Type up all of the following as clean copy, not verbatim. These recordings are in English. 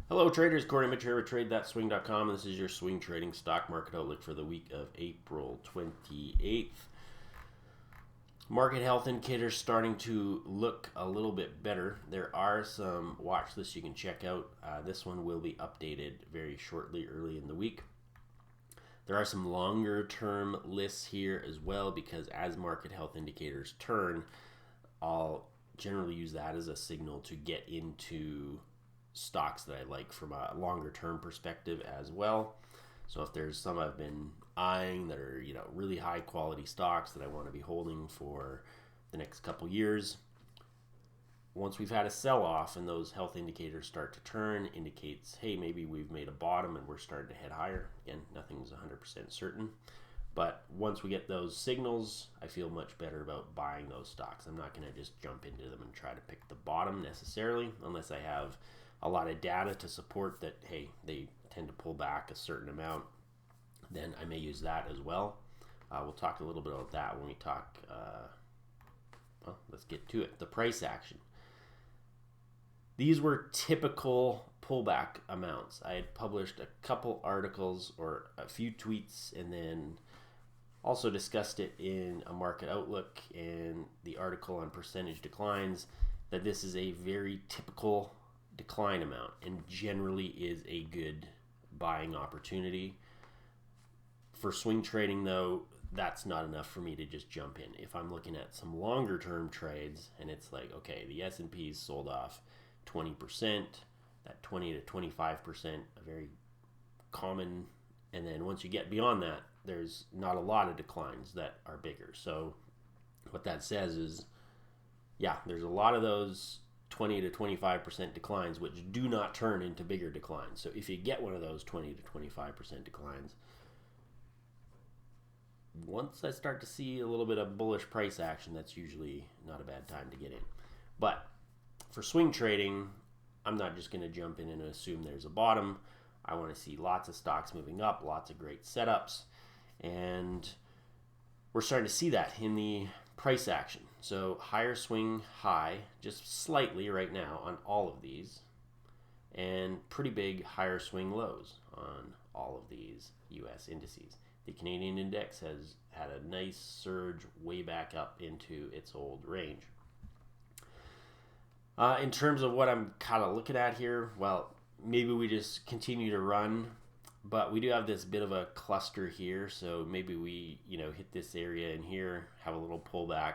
Hello traders, Cory Mitchell here at TradeThatSwing.com, and this is your swing trading stock market outlook for the week of April 28th. Market health indicators starting to look a little bit better. There are some watch lists you can check out. This one will be updated very shortly, early in the week. There are some longer term lists here as well, because as market health indicators turn, I'll generally use that as a signal to get into stocks that I like from a longer term perspective as well. So if there's some I've been eyeing that are, really high quality stocks that I want to be holding for the next couple years, once we've had a sell off and those health indicators start to turn, indicates, hey, maybe we've made a bottom and we're starting to head higher. Again, nothing's 100% certain. But once we get those signals, I feel much better about buying those stocks. I'm not going to just jump into them and try to pick the bottom necessarily, unless I have a lot of data to support that, hey, they tend to pull back a certain amount. Then I may use that as well. We'll talk a little bit about that when we talk, let's get to it. The price action. These were typical pullback amounts. I had published a couple articles or a few tweets, and then also discussed it in a market outlook and the article on percentage declines, that this is a very typical decline amount and generally is a good buying opportunity. For swing trading though, that's not enough for me to just jump in. If I'm looking at some longer term trades and it's like, okay, the S&P's sold off 20%, that 20 to 25%, a very common, and then once you get beyond that, there's not a lot of declines that are bigger. So what that says is, yeah, there's a lot of those 20 to 25% declines which do not turn into bigger declines. So if you get one of those 20 to 25% declines, once I start to see a little bit of bullish price action, that's usually not a bad time to get in. But for swing trading, I'm not just going to jump in and assume there's a bottom. I want to see lots of stocks moving up, lots of great setups, and we're starting to see that in the price action. So higher swing high, just slightly right now on all of these, and pretty big higher swing lows on all of these US indices. The Canadian index has had a nice surge way back up into its old range. In terms of what I'm kind of looking at here, well, maybe we just continue to run, but we do have this bit of a cluster here, so maybe we hit this area in here, have a little pullback.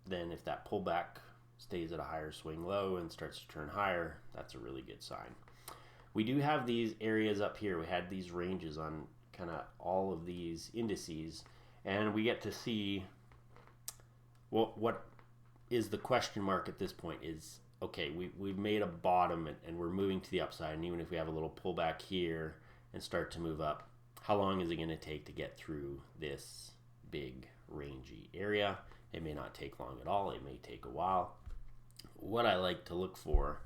Then if that pullback stays at a higher swing low and starts to turn higher, that's a really good sign. We do have these areas up here. We had these ranges on kind of all of these indices, and we get to see what is the question mark at this point is, okay, we've made a bottom and we're moving to the upside, and even if we have a little pullback here and start to move up, how long is it going to take to get through this big rangy area? It may not take long at all. It may take a while. What I like to look for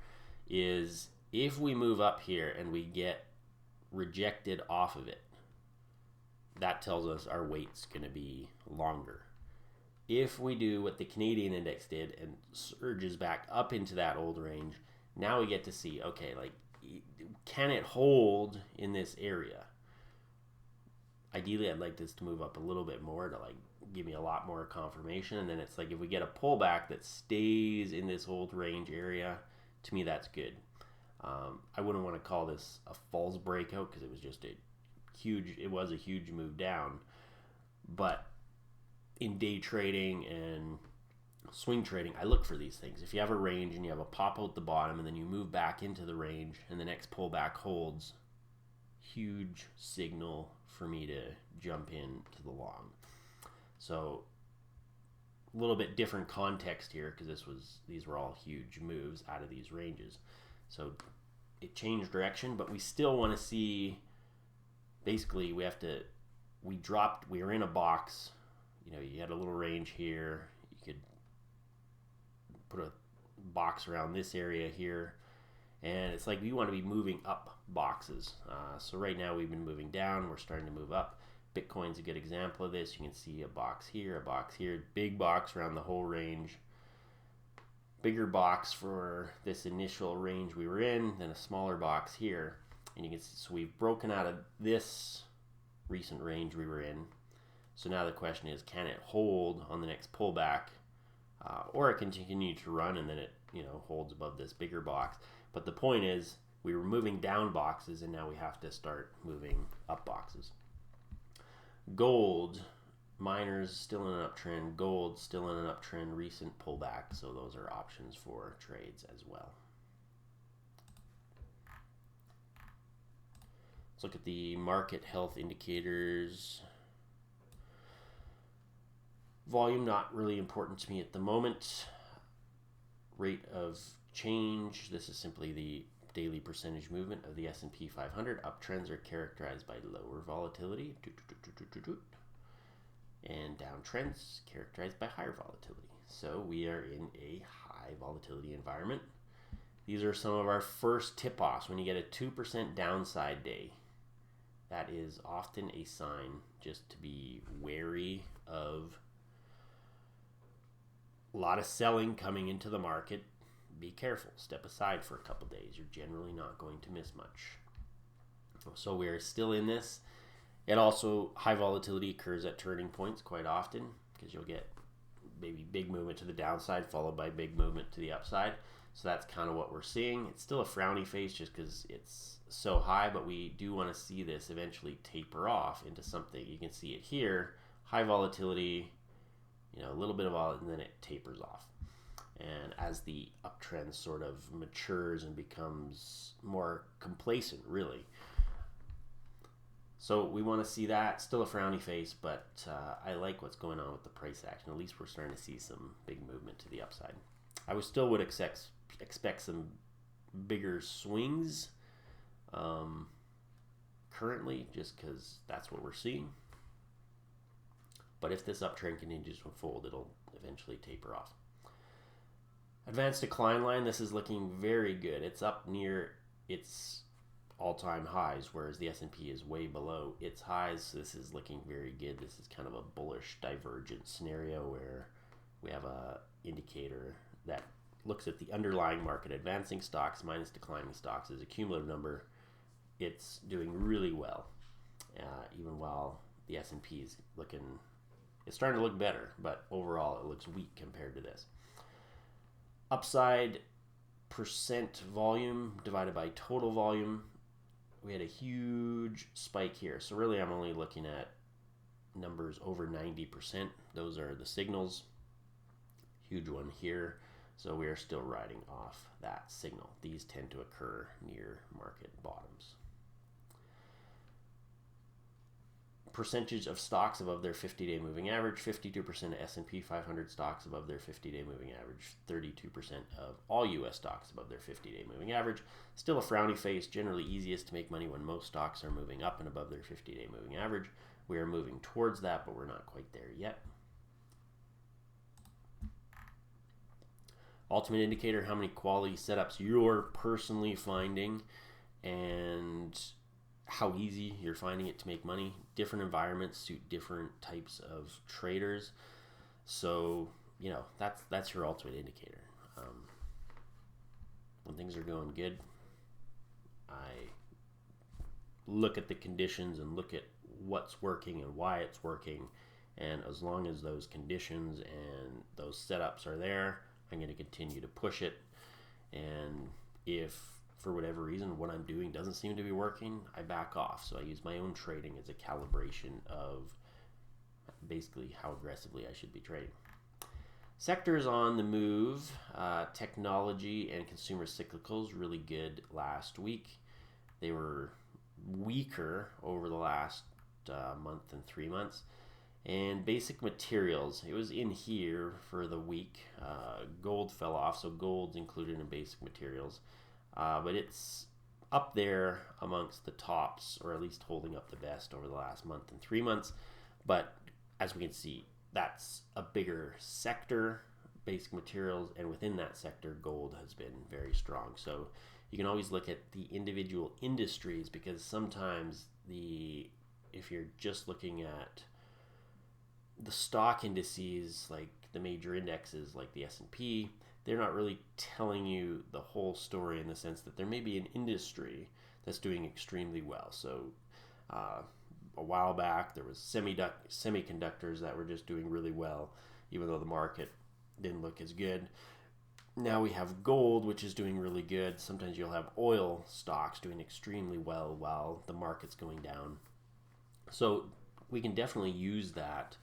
is if we move up here and we get rejected off of it, that tells us our wait's going to be longer. If we do what the Canadian index did and surges back up into that old range, now we get to see, okay, like, can it hold in this area? Ideally, I'd like this to move up a little bit more to give me a lot more confirmation. And then it's like, if we get a pullback that stays in this old range area, to me, that's good. I wouldn't want to call this a false breakout because it was just a huge move down. But in day trading and swing trading, I look for these things. If you have a range and you have a pop out the bottom and then you move back into the range and the next pullback holds, huge signal for me to jump in to the long. So a little bit different context here because these were all huge moves out of these ranges. So it changed direction, but we still want to see, basically we were in a box. You had a little range here. You could put a box around this area here. And it's like we want to be moving up boxes. So right now we've been moving down. We're starting to move up. Bitcoin's a good example of this. You can see a box here, big box around the whole range. bigger box for this initial range we were in, then a smaller box here. And you can see, so we've broken out of this recent range we were in. So now the question is, can it hold on the next pullback, or it can continue to run and then it, holds above this bigger box. But the point is, we were moving down boxes and now we have to start moving up boxes. Gold, miners still in an uptrend, gold still in an uptrend, recent pullback. So those are options for trades as well. Let's look at the market health indicators. Volume, not really important to me at the moment. Rate of change, this is simply the daily percentage movement of the S&P 500. Uptrends are characterized by lower volatility. And downtrends characterized by higher volatility. So we are in a high volatility environment. These are some of our first tip-offs. When you get a 2% downside day, that is often a sign just to be wary of a lot of selling coming into the market. Be careful. Step aside for a couple days. You're generally not going to miss much. So we're still in this. It also, high volatility occurs at turning points quite often because you'll get maybe big movement to the downside followed by big movement to the upside. So that's kind of what we're seeing. It's still a frowny face just because it's so high, but we do want to see this eventually taper off into something. You can see it here, high volatility, a little bit of volatility, and then it tapers off. And as the uptrend sort of matures and becomes more complacent, really. So we want to see that. Still a frowny face, but I like what's going on with the price action. At least we're starting to see some big movement to the upside. I still would expect some bigger swings currently, just because that's what we're seeing. But if this uptrend continues to unfold, it'll eventually taper off. Advanced decline line, this is looking very good. It's up near its all-time highs, whereas the S&P is way below its highs. So this is looking very good. This is kind of a bullish divergent scenario where we have a indicator that looks at the underlying market, advancing stocks minus declining stocks as a cumulative number. It's doing really well, even while the S&P is it's starting to look better, but overall it looks weak compared to this. Upside percent volume divided by total volume. We had a huge spike here. So really I'm only looking at numbers over 90%. Those are the signals. Huge one here. So we are still riding off that signal. These tend to occur near market bottoms. Percentage of stocks above their 50-day moving average, 52% of S&P 500 stocks above their 50-day moving average, 32% of all U.S. stocks above their 50-day moving average. Still a frowny face, generally easiest to make money when most stocks are moving up and above their 50-day moving average. We are moving towards that, but we're not quite there yet. Ultimate indicator, how many quality setups you're personally finding and how easy you're finding it to make money. Different environments suit different types of traders. So, that's your ultimate indicator. When things are going good, I look at the conditions and look at what's working and why it's working. And as long as those conditions and those setups are there, I'm going to continue to push it. And if for whatever reason what I'm doing doesn't seem to be working, I back off. So I use my own trading as a calibration of basically how aggressively I should be trading. Sectors on the move, technology and consumer cyclicals, really good last week. They were weaker over the last month and 3 months. And basic materials, it was in here for the week. Gold fell off, so gold's included in basic materials. But it's up there amongst the tops, or at least holding up the best over the last month and 3 months. But as we can see, that's a bigger sector, basic materials, and within that sector, gold has been very strong. So you can always look at the individual industries, because sometimes if you're just looking at the stock indices, like the major indexes like the S&P, they're not really telling you the whole story, in the sense that there may be an industry that's doing extremely well. So a while back there was semiconductors that were just doing really well, even though the market didn't look as good. Now we have gold, which is doing really good. Sometimes you'll have oil stocks doing extremely well while the market's going down. So we can definitely use that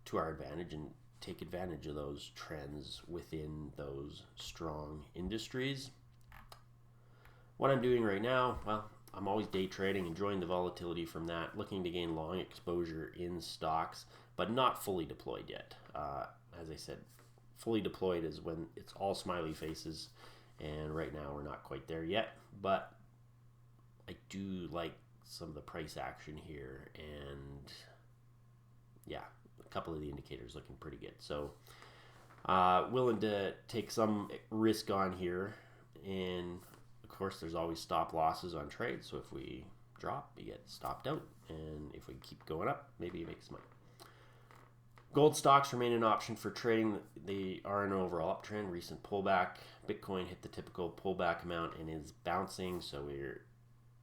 to our advantage and take advantage of those trends within those strong industries. What I'm doing right now, well, I'm always day trading, enjoying the volatility from that, looking to gain long exposure in stocks, but not fully deployed yet. As I said, fully deployed is when it's all smiley faces, and right now we're not quite there yet, but I do like some of the price action here, and yeah, a couple of the indicators looking pretty good. So willing to take some risk on here, and of course there's always stop losses on trades, so if we drop, you get stopped out, and if we keep going up, maybe you make some money. Gold stocks remain an option for trading. They are an overall uptrend. Recent pullback, Bitcoin hit the typical pullback amount and is bouncing, so we're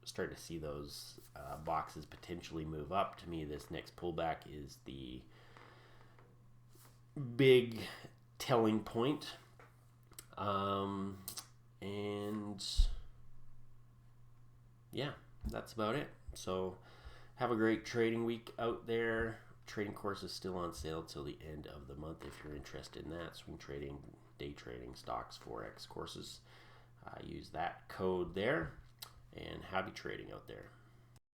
starting to see those boxes potentially move up. To me, this next pullback is the big telling point. And yeah, that's about it. So have a great trading week out there. Trading course is still on sale till the end of the month if you're interested in that. Swing trading, day trading, stocks, forex courses. Use that code there, and happy trading out there.